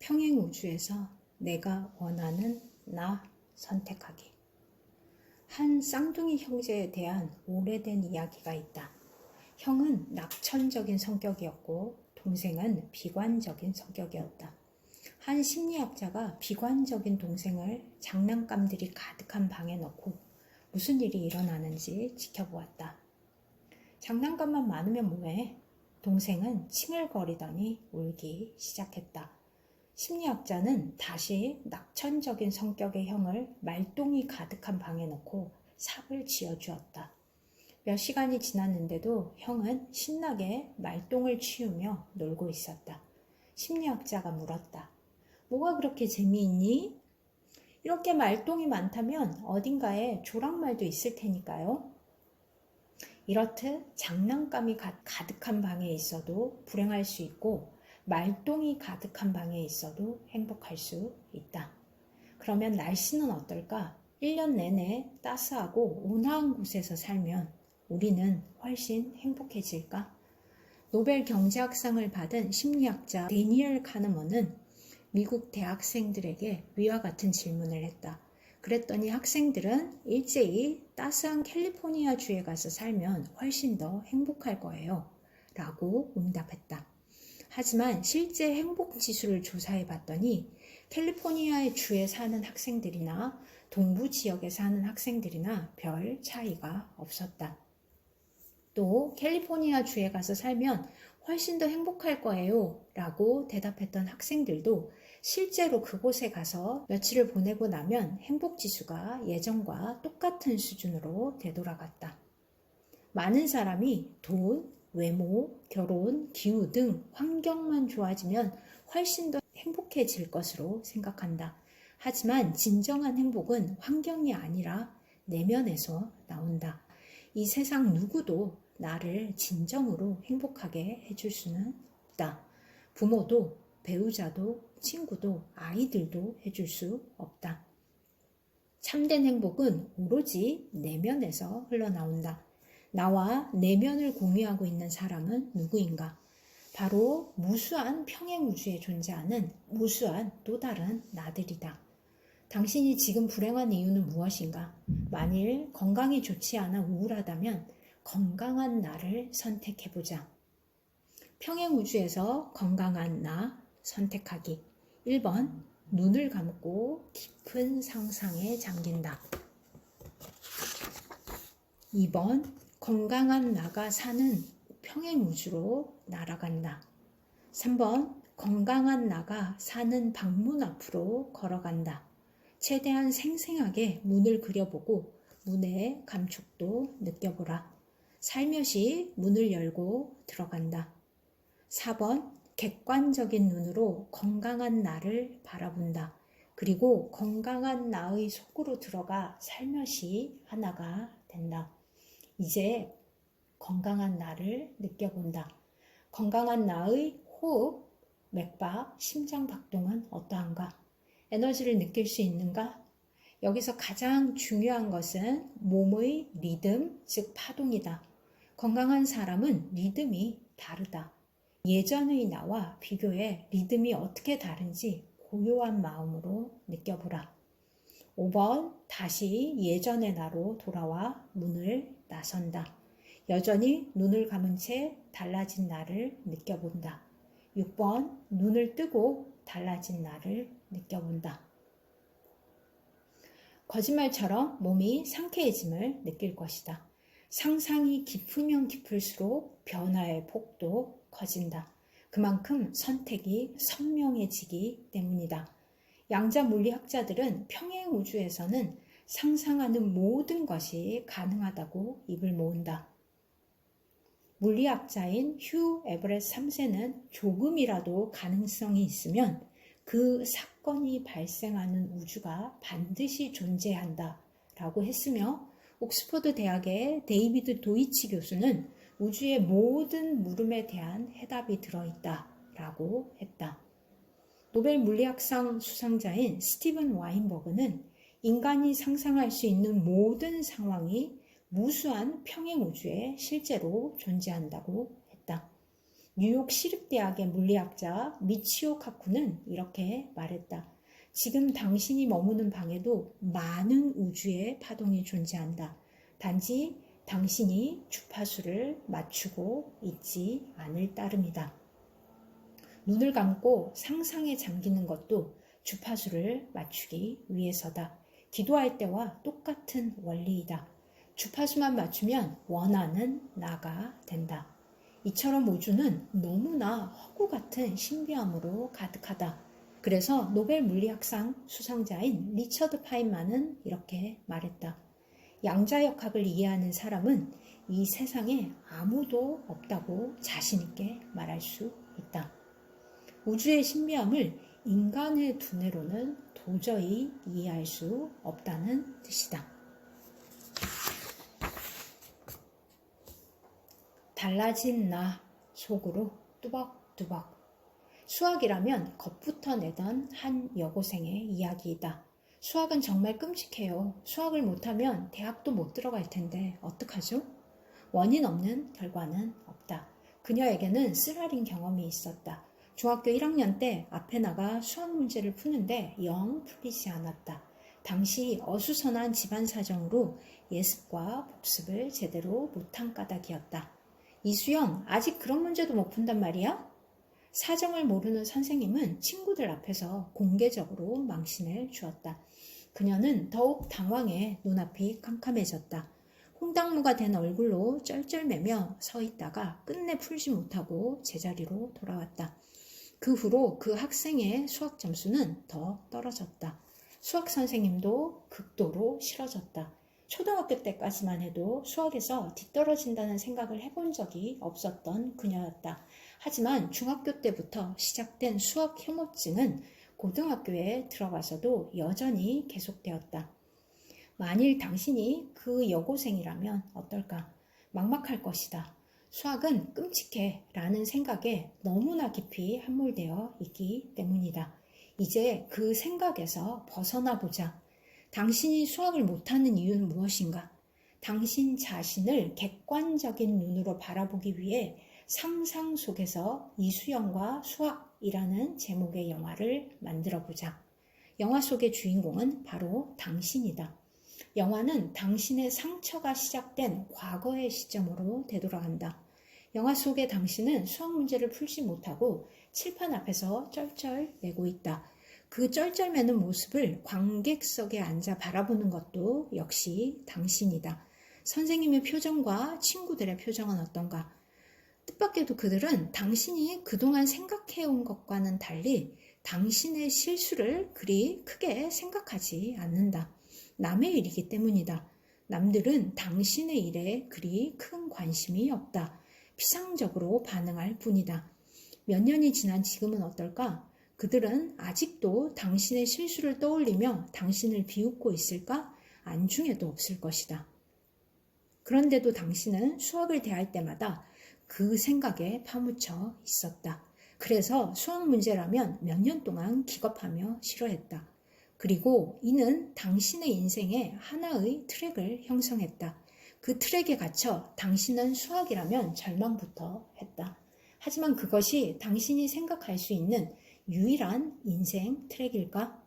평행 우주에서 내가 원하는 나 선택하기. 한 쌍둥이 형제에 대한 오래된 이야기가 있다. 형은 낙천적인 성격이었고 동생은 비관적인 성격이었다. 한 심리학자가 비관적인 동생을 장난감들이 가득한 방에 넣고 무슨 일이 일어나는지 지켜보았다. 장난감만 많으면 뭐해? 동생은 칭얼거리더니 울기 시작했다. 심리학자는 다시 낙천적인 성격의 형을 말똥이 가득한 방에 넣고 삽을 지어주었다. 몇 시간이 지났는데도 형은 신나게 말똥을 치우며 놀고 있었다. 심리학자가 물었다. 뭐가 그렇게 재미있니? 이렇게 말똥이 많다면 어딘가에 조랑말도 있을 테니까요. 이렇듯 장난감이 가득한 방에 있어도 불행할 수 있고 말똥이 가득한 방에 있어도 행복할 수 있다. 그러면 날씨는 어떨까? 1년 내내 따스하고 온화한 곳에서 살면 우리는 훨씬 행복해질까? 노벨 경제학상을 받은 심리학자 데니엘 카네먼은 미국 대학생들에게 위와 같은 질문을 했다. 그랬더니 학생들은 일제히 따스한 캘리포니아 주에 가서 살면 훨씬 더 행복할 거예요. 라고 응답했다. 하지만 실제 행복 지수를 조사해 봤더니 캘리포니아의 주에 사는 학생들이나 동부 지역에 사는 학생들이나 별 차이가 없었다. 또 캘리포니아 주에 가서 살면 훨씬 더 행복할 거예요 라고 대답했던 학생들도 실제로 그곳에 가서 며칠을 보내고 나면 행복지수가 예전과 똑같은 수준으로 되돌아갔다. 많은 사람이 돈, 외모, 결혼, 기후 등 환경만 좋아지면 훨씬 더 행복해질 것으로 생각한다. 하지만 진정한 행복은 환경이 아니라 내면에서 나온다. 이 세상 누구도 나를 진정으로 행복하게 해줄 수는 없다. 부모도, 배우자도, 친구도, 아이들도 해줄 수 없다. 참된 행복은 오로지 내면에서 흘러나온다. 나와 내면을 공유하고 있는 사람은 누구인가? 바로 무수한 평행 우주에 존재하는 무수한 또 다른 나들이다. 당신이 지금 불행한 이유는 무엇인가? 만일 건강이 좋지 않아 우울하다면 건강한 나를 선택해보자. 평행 우주에서 건강한 나 선택하기. 1번, 눈을 감고 깊은 상상에 잠긴다. 2번, 건강한 나가 사는 평행 우주로 날아간다. 3번, 건강한 나가 사는 방문 앞으로 걸어간다. 최대한 생생하게 문을 그려보고 문의 감촉도 느껴보라. 살며시 문을 열고 들어간다. 4번, 객관적인 눈으로 건강한 나를 바라본다. 그리고 건강한 나의 속으로 들어가 살며시 하나가 된다. 이제 건강한 나를 느껴본다. 건강한 나의 호흡, 맥박, 심장 박동은 어떠한가? 에너지를 느낄 수 있는가? 여기서 가장 중요한 것은 몸의 리듬, 즉 파동이다. 건강한 사람은 리듬이 다르다. 예전의 나와 비교해 리듬이 어떻게 다른지 고요한 마음으로 느껴보라. 5번, 다시 예전의 나로 돌아와 문을 나선다. 여전히 눈을 감은 채 달라진 나를 느껴본다. 6번, 눈을 뜨고 달라진 나를 느껴본다. 거짓말처럼 몸이 상쾌해짐을 느낄 것이다. 상상이 깊으면 깊을수록 변화의 폭도 커진다. 그만큼 선택이 선명해지기 때문이다. 양자 물리학자들은 평행 우주에서는 상상하는 모든 것이 가능하다고 입을 모은다. 물리학자인 휴 에버렛 3세는 조금이라도 가능성이 있으면 그 사건이 발생하는 우주가 반드시 존재한다 라고 했으며 옥스퍼드 대학의 데이비드 도이치 교수는 우주의 모든 물음에 대한 해답이 들어있다 라고 했다. 노벨 물리학상 수상자인 스티븐 와인버그는 인간이 상상할 수 있는 모든 상황이 무수한 평행 우주에 실제로 존재한다고 했다. 뉴욕 시립대학의 물리학자 미치오 카쿠는 이렇게 말했다. 지금 당신이 머무는 방에도 많은 우주의 파동이 존재한다. 단지 당신이 주파수를 맞추고 있지 않을 따름이다. 눈을 감고 상상에 잠기는 것도 주파수를 맞추기 위해서다. 기도할 때와 똑같은 원리이다. 주파수만 맞추면 원하는 나가 된다. 이처럼 우주는 너무나 허구 같은 신비함으로 가득하다. 그래서 노벨 물리학상 수상자인 리처드 파인만은 이렇게 말했다. 양자역학을 이해하는 사람은 이 세상에 아무도 없다고 자신있게 말할 수 있다. 우주의 신비함을 인간의 두뇌로는 도저히 이해할 수 없다는 뜻이다. 달라진 나 속으로 뚜벅뚜벅. 수학이라면 겁부터 내던 한 여고생의 이야기이다. 수학은 정말 끔찍해요. 수학을 못하면 대학도 못 들어갈 텐데 어떡하죠? 원인 없는 결과는 없다. 그녀에게는 쓰라린 경험이 있었다. 중학교 1학년 때 앞에 나가 수학 문제를 푸는데 영 풀리지 않았다. 당시 어수선한 집안 사정으로 예습과 복습을 제대로 못한 까닭이었다. 이수영, 아직 그런 문제도 못 푼단 말이야? 사정을 모르는 선생님은 친구들 앞에서 공개적으로 망신을 주었다. 그녀는 더욱 당황해 눈앞이 캄캄해졌다. 홍당무가 된 얼굴로 쩔쩔매며 서 있다가 끝내 풀지 못하고 제자리로 돌아왔다. 그 후로 그 학생의 수학 점수는 더 떨어졌다. 수학 선생님도 극도로 싫어졌다. 초등학교 때까지만 해도 수학에서 뒤떨어진다는 생각을 해본 적이 없었던 그녀였다. 하지만 중학교 때부터 시작된 수학 혐오증은 고등학교에 들어가서도 여전히 계속되었다. 만일 당신이 그 여고생이라면 어떨까? 막막할 것이다. 수학은 끔찍해 라는 생각에 너무나 깊이 함몰되어 있기 때문이다. 이제 그 생각에서 벗어나 보자. 당신이 수학을 못하는 이유는 무엇인가? 당신 자신을 객관적인 눈으로 바라보기 위해 상상 속에서 이수영과 수학이라는 제목의 영화를 만들어 보자. 영화 속의 주인공은 바로 당신이다. 영화는 당신의 상처가 시작된 과거의 시점으로 되돌아간다. 영화 속의 당신은 수학 문제를 풀지 못하고 칠판 앞에서 쩔쩔매고 있다. 그 쩔쩔매는 모습을 관객석에 앉아 바라보는 것도 역시 당신이다. 선생님의 표정과 친구들의 표정은 어떤가? 뜻밖에도 그들은 당신이 그동안 생각해온 것과는 달리 당신의 실수를 그리 크게 생각하지 않는다. 남의 일이기 때문이다. 남들은 당신의 일에 그리 큰 관심이 없다. 피상적으로 반응할 뿐이다. 몇 년이 지난 지금은 어떨까? 그들은 아직도 당신의 실수를 떠올리며 당신을 비웃고 있을까? 안중에도 없을 것이다. 그런데도 당신은 수학을 대할 때마다 그 생각에 파묻혀 있었다. 그래서 수학 문제라면 몇 년 동안 기겁하며 싫어했다. 그리고 이는 당신의 인생에 하나의 트랙을 형성했다. 그 트랙에 갇혀 당신은 수학이라면 절망부터 했다. 하지만 그것이 당신이 생각할 수 있는 유일한 인생 트랙일까?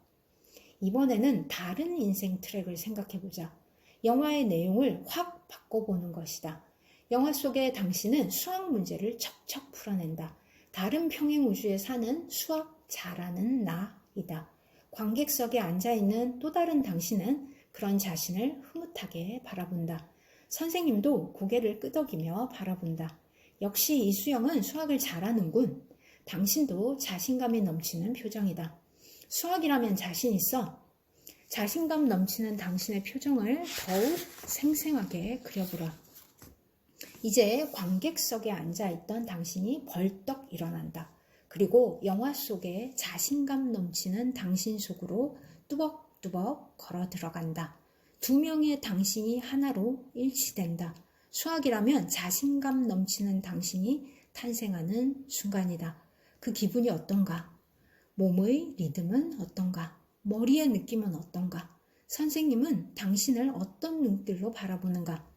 이번에는 다른 인생 트랙을 생각해보자. 영화의 내용을 확 바꿔보는 것이다. 영화 속의 당신은 수학 문제를 척척 풀어낸다. 다른 평행우주에 사는 수학 잘하는 나이다. 관객석에 앉아있는 또 다른 당신은 그런 자신을 흐뭇하게 바라본다. 선생님도 고개를 끄덕이며 바라본다. 역시 이수영은 수학을 잘하는군. 당신도 자신감이 넘치는 표정이다. 수학이라면 자신 있어. 자신감 넘치는 당신의 표정을 더욱 생생하게 그려보라. 이제 관객석에 앉아있던 당신이 벌떡 일어난다. 그리고 영화 속에 자신감 넘치는 당신 속으로 뚜벅뚜벅 걸어 들어간다. 두 명의 당신이 하나로 일치된다. 수학이라면 자신감 넘치는 당신이 탄생하는 순간이다. 그 기분이 어떤가? 몸의 리듬은 어떤가? 머리의 느낌은 어떤가? 선생님은 당신을 어떤 눈길로 바라보는가?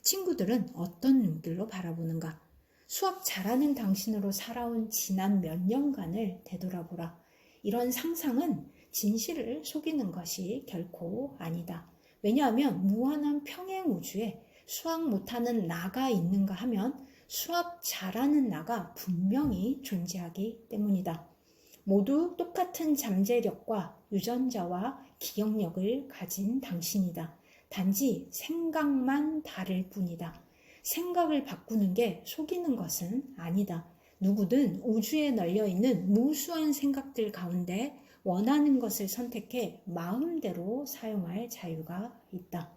친구들은 어떤 눈길로 바라보는가? 수학 잘하는 당신으로 살아온 지난 몇 년간을 되돌아보라. 이런 상상은 진실을 속이는 것이 결코 아니다. 왜냐하면 무한한 평행 우주에 수학 못하는 나가 있는가 하면 수학 잘하는 나가 분명히 존재하기 때문이다. 모두 똑같은 잠재력과 유전자와 기억력을 가진 당신이다. 단지 생각만 다를 뿐이다. 생각을 바꾸는 게 속이는 것은 아니다. 누구든 우주에 널려있는 무수한 생각들 가운데 원하는 것을 선택해 마음대로 사용할 자유가 있다.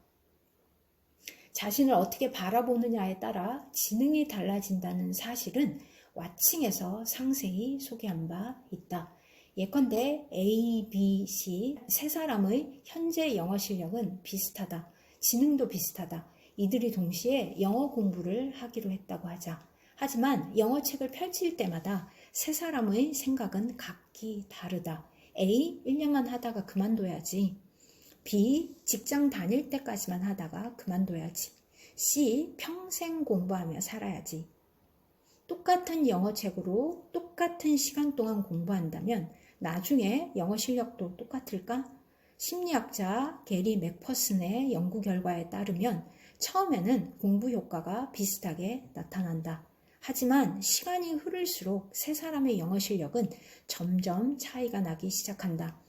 자신을 어떻게 바라보느냐에 따라 지능이 달라진다는 사실은 와칭에서 상세히 소개한 바 있다. 예컨대 A, B, C 세 사람의 현재 영어 실력은 비슷하다. 지능도 비슷하다. 이들이 동시에 영어 공부를 하기로 했다고 하자. 하지만 영어책을 펼칠 때마다 세 사람의 생각은 각기 다르다. A, 1년만 하다가 그만둬야지. B, 직장 다닐 때까지만 하다가 그만둬야지. C, 평생 공부하며 살아야지. 똑같은 영어책으로 똑같은 시간 동안 공부한다면 나중에 영어 실력도 똑같을까? 심리학자 게리 맥퍼슨의 연구 결과에 따르면 처음에는 공부 효과가 비슷하게 나타난다. 하지만 시간이 흐를수록 세 사람의 영어 실력은 점점 차이가 나기 시작한다.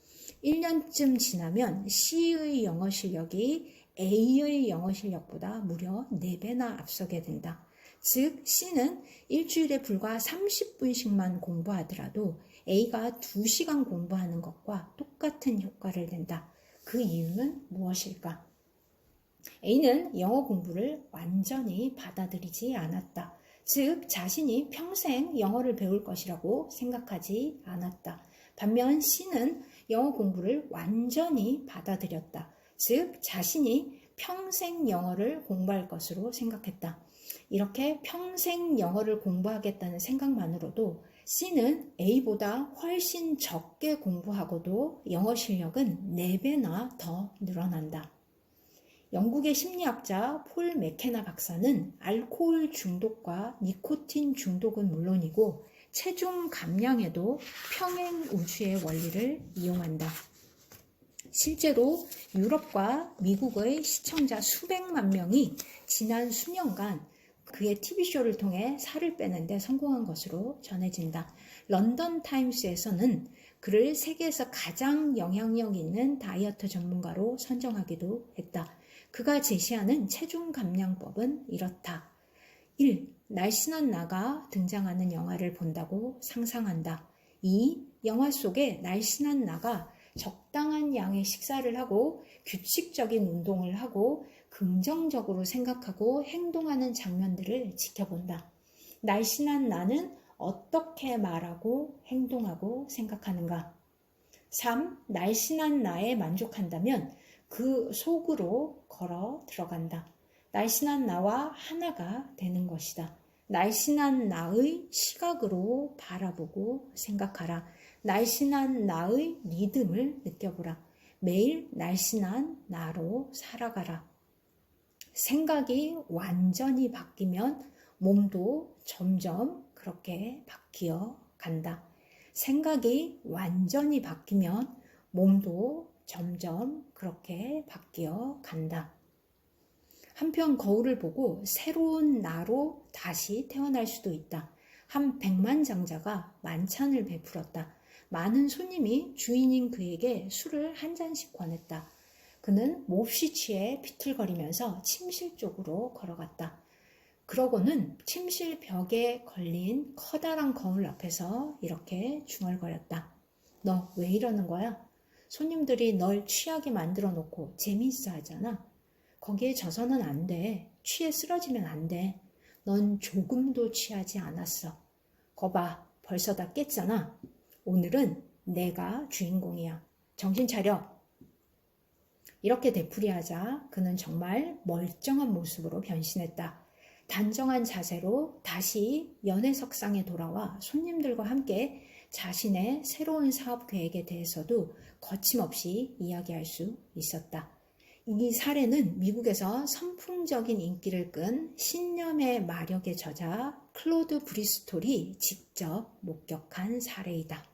1년쯤 지나면 C의 영어 실력이 A의 영어 실력보다 무려 4배나 앞서게 된다. 즉 C는 일주일에 불과 30분씩만 공부하더라도 A가 2시간 공부하는 것과 똑같은 효과를 낸다. 그 이유는 무엇일까? A는 영어 공부를 완전히 받아들이지 않았다. 즉 자신이 평생 영어를 배울 것이라고 생각하지 않았다. 반면 C는 영어 공부를 완전히 받아들였다. 즉 자신이 평생 영어를 공부할 것으로 생각했다. 이렇게 평생 영어를 공부하겠다는 생각만으로도 C는 A보다 훨씬 적게 공부하고도 영어 실력은 4배나 더 늘어난다. 영국의 심리학자 폴 맥케나 박사는 알코올 중독과 니코틴 중독은 물론이고 체중 감량에도 평행 우주의 원리를 이용한다. 실제로 유럽과 미국의 시청자 수백만 명이 지난 수년간 그의 TV쇼를 통해 살을 빼는 데 성공한 것으로 전해진다. 런던 타임스에서는 그를 세계에서 가장 영향력 있는 다이어트 전문가로 선정하기도 했다. 그가 제시하는 체중 감량법은 이렇다. 1. 날씬한 나가 등장하는 영화를 본다고 상상한다. 2. 영화 속에 날씬한 나가 적당한 양의 식사를 하고 규칙적인 운동을 하고 긍정적으로 생각하고 행동하는 장면들을 지켜본다. 날씬한 나는 어떻게 말하고 행동하고 생각하는가? 3. 날씬한 나에 만족한다면 그 속으로 걸어 들어간다. 날씬한 나와 하나가 되는 것이다. 날씬한 나의 시각으로 바라보고 생각하라. 날씬한 나의 리듬을 느껴보라. 매일 날씬한 나로 살아가라. 생각이 완전히 바뀌면 몸도 점점 그렇게 바뀌어 간다. 생각이 완전히 바뀌면 몸도 점점 그렇게 바뀌어 간다. 한편 거울을 보고 새로운 나로 다시 태어날 수도 있다. 한 백만장자가 만찬을 베풀었다. 많은 손님이 주인인 그에게 술을 한 잔씩 권했다. 그는 몹시 취해 비틀거리면서 침실 쪽으로 걸어갔다. 그러고는 침실 벽에 걸린 커다란 거울 앞에서 이렇게 중얼거렸다. 너 왜 이러는 거야? 손님들이 널 취하게 만들어 놓고 재미있어 하잖아. 거기에 져서는 안 돼. 취해 쓰러지면 안 돼. 넌 조금도 취하지 않았어. 거봐, 벌써 다 깼잖아. 오늘은 내가 주인공이야. 정신 차려. 이렇게 되풀이하자 그는 정말 멀쩡한 모습으로 변신했다. 단정한 자세로 다시 연회석상에 돌아와 손님들과 함께 자신의 새로운 사업 계획에 대해서도 거침없이 이야기할 수 있었다. 이 사례는 미국에서 선풍적인 인기를 끈 신념의 마력의 저자 클로드 브리스톨이 직접 목격한 사례이다.